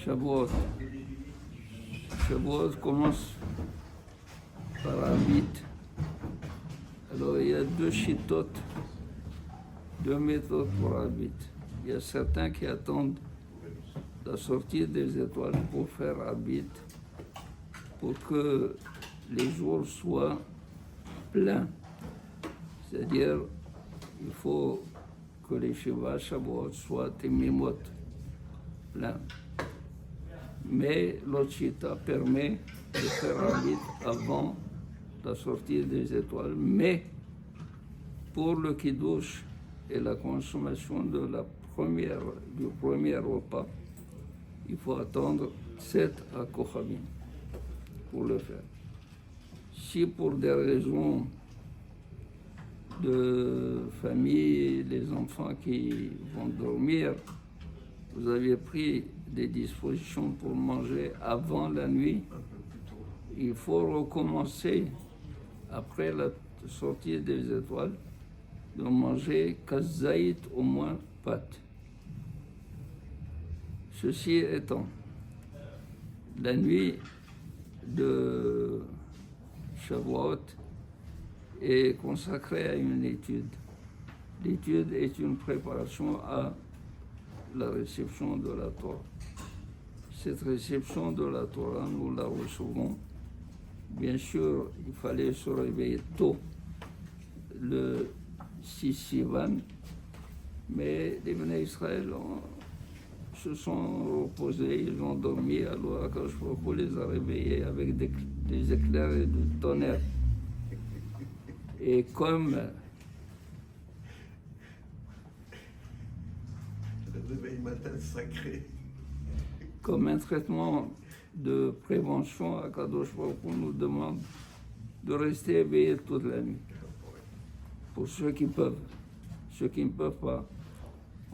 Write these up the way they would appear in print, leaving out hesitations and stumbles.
Shavuot. Shavuot commence par Abit. Alors il y a deux chitotes, deux méthodes pour Abit. Il y a certains qui attendent la sortie des étoiles pour faire Abit, pour que les jours soient pleins. C'est-à-dire, il faut que les Shiva Shavuot soient Temimot, pleins. Mais l'autre Shita permet de faire Abit avant la sortie des étoiles, mais pour le Kiddush et la consommation du premier repas, il faut attendre 7 à Kochavim pour le faire. Si pour des raisons de famille, les enfants qui vont dormir, vous avez pris des dispositions pour manger avant la nuit, il faut recommencer après la sortie des étoiles de manger kazaït au moins pâte. Ceci étant, la nuit de Shavuot est consacrée à une étude. L'étude est une préparation à la réception de la Torah. Cette réception de la Torah, nous la recevons. Bien sûr, il fallait se réveiller tôt, le 6 Sivan, mais les Bnei Israël se sont reposés, ils ont dormi, alors Akadosh Baruch Hu les a réveillés avec des éclairs et du tonnerre. Et comme le réveil matin sacré. Comme un traitement de prévention, Akadosh Baruch Hu nous demande de rester éveillés toute la nuit. Pour ceux qui peuvent. Ceux qui ne peuvent pas,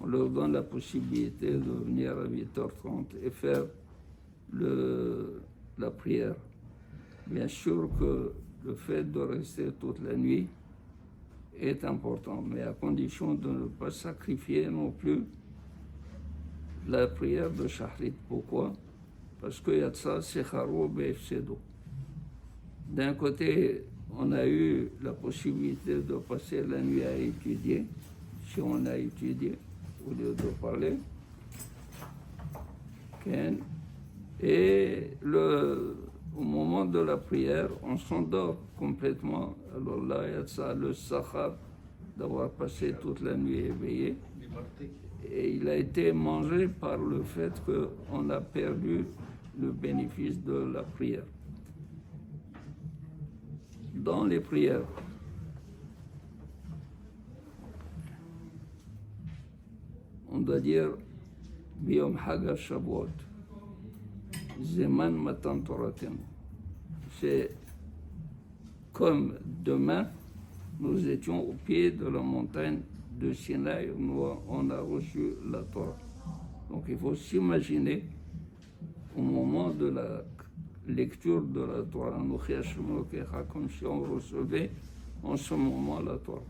on leur donne la possibilité de venir à 8h30 et faire la prière. Bien sûr que le fait de rester toute la nuit est important, mais à condition de ne pas sacrifier non plus la prière de Shahrit. Pourquoi? Parce que Yatsa Secharo Be'efsedo. D'un côté, on a eu la possibilité de passer la nuit à étudier, si on a étudié, au lieu de parler. Et au moment de la prière, on s'endort complètement. Alors là, il y a ça, le sachar d'avoir passé toute la nuit éveillé. Et il a été mangé par le fait qu'on a perdu le bénéfice de la prière. Dans les prières, on doit dire Biyom Haga Shavuot, Zeman Matan Toratenu. C'est comme demain, nous étions au pied de la montagne de Sinaï, où on a reçu la Torah. Donc il faut s'imaginer au moment de la lecture de la Torah, comme si on recevait en ce moment la Torah.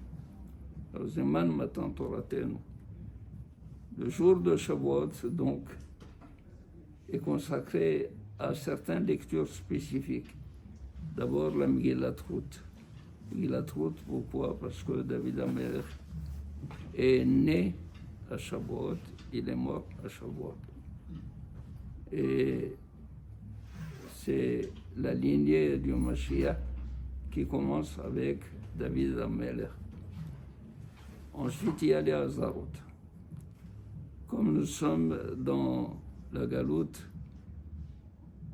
Zeman Matan Toratenu. Le jour de Shavuot, donc, est consacré à certaines lectures spécifiques. D'abord, la Megillat Ruth. Megillat Ruth, pourquoi? Parce que David Amelech est né à Shavuot, il est mort à Shavuot. Et c'est la lignée du Mashiach qui commence avec David Amelech. Ensuite, il y a les Hazarot. Comme nous sommes dans la Galoute,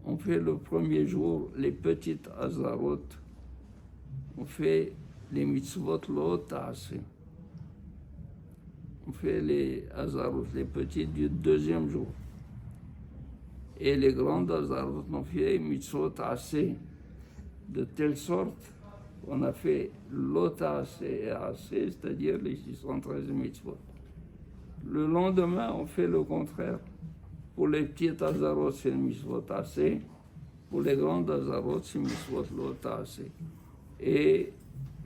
on fait le premier jour les petites Hazarot, on fait les mitzvot lo ta'aseh. On fait les Hazarot, les petites du deuxième jour. Et les grandes Hazarot, on fait les mitzvot ta'aseh, de telle sorte qu'on a fait lo ta'aseh et aseh, c'est-à-dire les 613 mitzvot. Le lendemain, on fait le contraire. Pour les petites Hazarot, c'est le mitzvot assez. Pour les grandes Hazarot, c'est le mitzvot lo ta'aseh. Et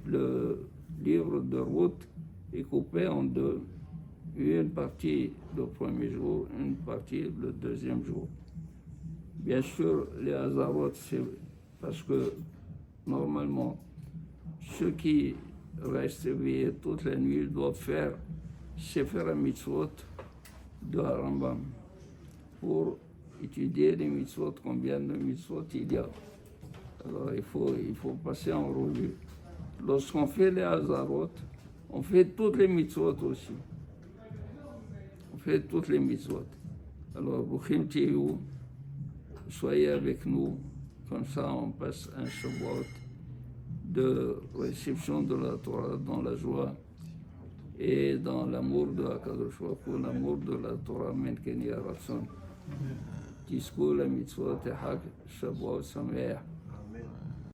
le livre de Ruth est coupé en deux. Une partie le premier jour, une partie le deuxième jour. Bien sûr, les Hazarot, c'est parce que normalement, ceux qui restent éveillés toute la nuit doivent faire Sefer Mitzvot de Rambam pour étudier les mitzvot, combien de mitzvot il y a. Alors il faut passer en revue. Lorsqu'on fait les Hazarot, on fait toutes les mitzvot aussi. On fait toutes les mitzvot. Alors, Boukhim Tiyou, soyez avec nous, comme ça on passe un Shabbat de réception de la Torah dans la joie et dans l'amour de HaKadosh Baruch Hu, l'amour de la Torah, men ken yeh ratzon. תזכו למצוות החג, שבוע שמח.